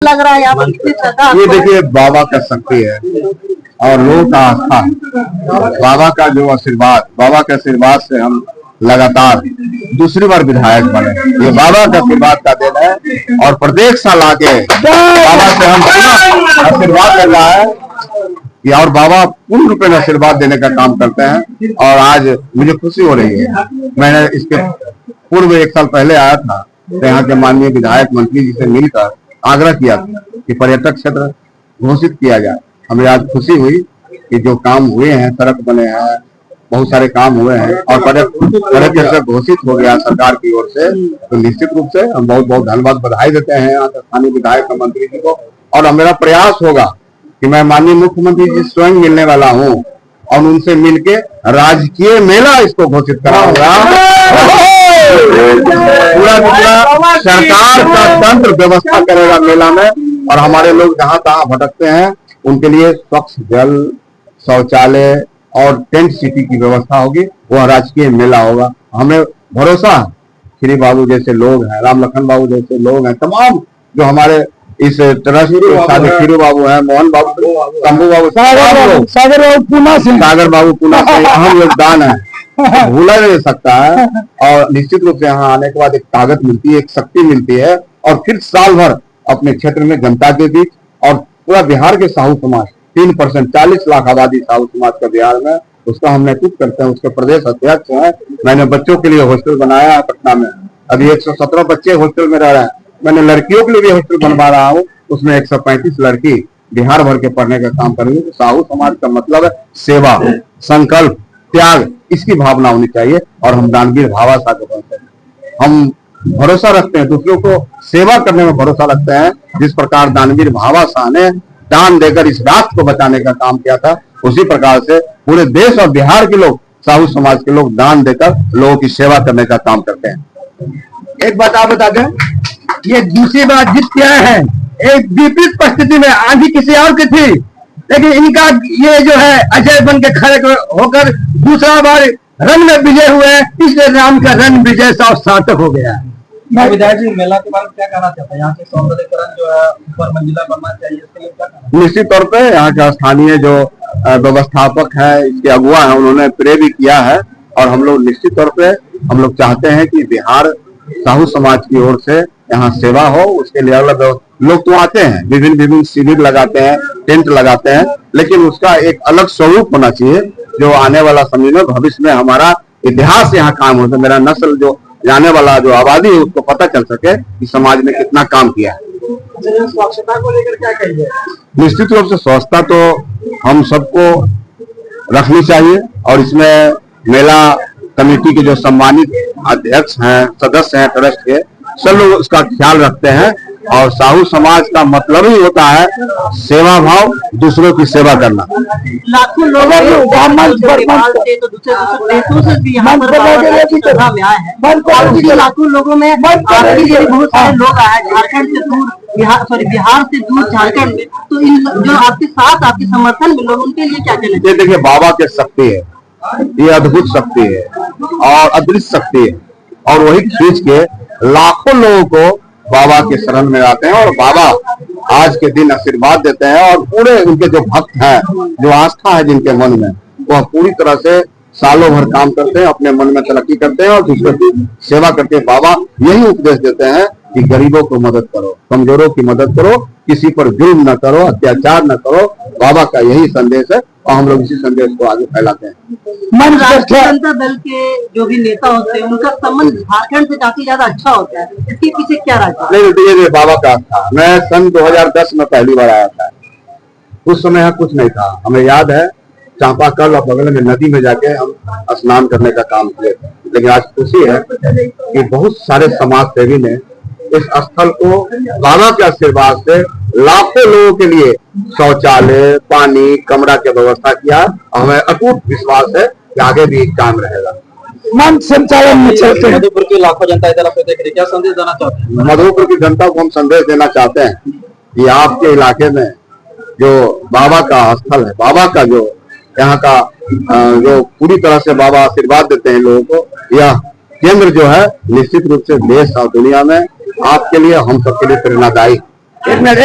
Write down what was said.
लग रहा है यहाँ पर कितनी श्रद्धा। ये देखिए बाबा का शक्ति है और लोगों का आस्था, बाबा का जो आशीर्वाद, बाबा के आशीर्वाद से हम लगातार दूसरी बार विधायक बने। ये बाबा का आशीर्वाद का दिन है और प्रत्येक साल आके बाबा से हम आशीर्वाद ले रहा है कि और बाबा पूर्ण रूप में आशीर्वाद देने का काम करते हैं। और आज मुझे खुशी हो रही है, मैंने इसके पूर्व 1 साल पहले आया था तो यहाँ के माननीय विधायक मंत्री जी से मिलकर आग्रह किया कि पर्यटक क्षेत्र घोषित किया जाए। हमें आज खुशी हुई कि जो काम हुए हैं, सड़क बने हैं, बहुत सारे काम हुए हैं और पर्यटक क्षेत्र घोषित हो गया सरकार की ओर से, तो निश्चित रूप से हम बहुत बहुत धन्यवाद बधाई देते हैं यहाँ स्थानीय विधायक और मंत्री जी को। और मेरा प्रयास होगा कि मैं माननीय मुख्यमंत्री जी स्वयं मिलने वाला हूँ और उनसे मिलके राजकीय मेला इसको घोषित कराऊंगा। पूरा सरकार का तंत्र व्यवस्था करेगा मेला में और हमारे लोग जहाँ तहाँ भटकते हैं उनके लिए स्वच्छ जल, शौचालय और टेंट सिटी की व्यवस्था होगी। वह राजकीय मेला होगा। हमें भरोसा है श्री बाबू जैसे लोग हैं, राम लखन बाबू जैसे लोग हैं, तमाम जो हमारे इस ट्रस्ट खीरू बाबू है, मोहन बाबू, शंभू बाबू, सागर बाबू पूना से अहम योगदान है, भूला नहीं सकता है। और निश्चित रूप से यहाँ आने के बाद एक ताकत मिलती है, एक शक्ति मिलती है और फिर साल भर अपने क्षेत्र में जनता के बीच और पूरा बिहार के साहू समाज 3% 40 लाख आबादी साहू समाज का बिहार में, उसका हम नेतृत्व करते हैं। उसके प्रदेश अध्यक्ष हैं। मैंने बच्चों के लिए हॉस्टल बनाया है पटना में, अभी 117 बच्चे हॉस्टल में रह रहे हैं। मैंने लड़कियों के लिए भी हॉस्टल बनवा रहा हूँ, उसमें 135 लड़की बिहार भर के पढ़ने का काम करेंगे। तो साहू समाज का मतलब है सेवा, संकल्प, त्याग, इसकी भावना होनी चाहिए और हम दानवीर भावासा को बनते हैं। हम भरोसा रखते हैं, दूसरों को सेवा करने में भरोसा रखते हैं। जिस प्रकार दानवीर भावासा ने दान देकर इस राष्ट्र को बचाने का काम किया था, उसी प्रकार से पूरे देश और बिहार के लोग, साहू समाज के लोग दान देकर लोगों की सेवा करने का काम करते हैं। एक बात आप बता दें, ये दूसरी बार जीत के आए हैं, एक विपरीत परिस्थिति में आंधी किसी और की थी, लेकिन इनका ये जो है अजय बन के खड़े होकर दूसरा बार रण में विजय हुए, इसलिए राम का रण विजय सार्थक हो गया है। विधायक जी, मेला के बारे में क्या कहना चाहते हैं? यहाँ के सौंदर्यीकरण जो है ऊपर मंजिला बनना चाहिए, इसके लिए क्या कहना? निश्चित तौर पे यहाँ का स्थानीय जो व्यवस्थापक है, इसके अगुआ है, उन्होंने प्रे भी किया है और हम लोग निश्चित तौर पे हम लोग चाहते हैं कि बिहार साहू समाज की ओर से यहाँ सेवा हो। उसके लिए अलग लोग तो आते हैं, विभिन्न शिविर लगाते हैं, टेंट लगाते हैं, लेकिन उसका एक अलग स्वरूप होना चाहिए जो आने वाला समय में भविष्य में हमारा इतिहास यहाँ काम हो, तो मेरा नस्ल जो जाने वाला जो आबादी है उसको पता चल सके कि समाज में कितना काम किया है। स्वच्छता को लेकर क्या कहिए? निश्चित रूप से स्वच्छता तो हम सबको रखनी चाहिए और इसमें मेला कमेटी के जो सम्मानित अध्यक्ष हैं, सदस्य हैं ट्रस्ट के, सब लोग उसका ख्याल रखते हैं। और साहू समाज का मतलब ही होता है सेवा भाव, दूसरों की सेवा करना। लाखों लोगों लाखों लोगों में बहुत सारे लोग आए झारखंड से दूर, बिहार से दूर झारखंड में, तो इन जो आपके साथ आपके समर्थन में लोग, उनके लिए क्या कहना? ये देखिए बाबा की शक्ति है, ये अद्भुत शक्ति है और अदृश्य शक्ति है और वही खींच के लाखों लोगों को बाबा के शरण में आते हैं और बाबा आज के दिन आशीर्वाद देते हैं। और पूरे उनके जो भक्त हैं, जो आस्था है जिनके मन में, वह पूरी तरह से सालों भर काम करते हैं, अपने मन में तरक्की करते हैं और दूसरों की सेवा करके बाबा यही उपदेश देते हैं कि गरीबों को मदद करो, कमजोरों की मदद करो, किसी पर जुल्म न करो, अत्याचार न करो। बाबा का यही संदेश है और हम लोग इसी संदेश को आगे फैलाते हैं। राष्ट्रीय जनता दल के जो भी नेता होते हैं उनका संबंध झारखंड से काफी ज्यादा अच्छा होता है, इसके पीछे क्या राज? नहीं, ये बाबा का था। मैं सन 2010 में पहली बार आया था, उस समय यहाँ कुछ नहीं था। हमें याद है चांपाकल और बगल में नदी में जाके हम स्नान करने का काम किए थे। लेकिन आज खुशी है कि बहुत सारे समाज सेवी ने इस स्थल को बाबा के आशीर्वाद से लाखों लोगों के लिए शौचालय, पानी, कमरा की व्यवस्था किया। हमें अटूट विश्वास है कि आगे भी काम रहेगा। मन संचालन में चलते हैं। मधुपुर की लाखों जनता इधर आपको देख रही है, क्या संदेश देना चाहते हैं? मधुपुर की जनता को हम संदेश देना चाहते हैं कि आपके इलाके में जो बाबा का स्थल है, बाबा का जो यहाँ का जो पूरी तरह से बाबा आशीर्वाद देते हैं लोगों को, यह केंद्र जो है निश्चित रूप से देश और दुनिया में आपके लिए, हम सबके लिए प्रेरणादायी। एक मिनट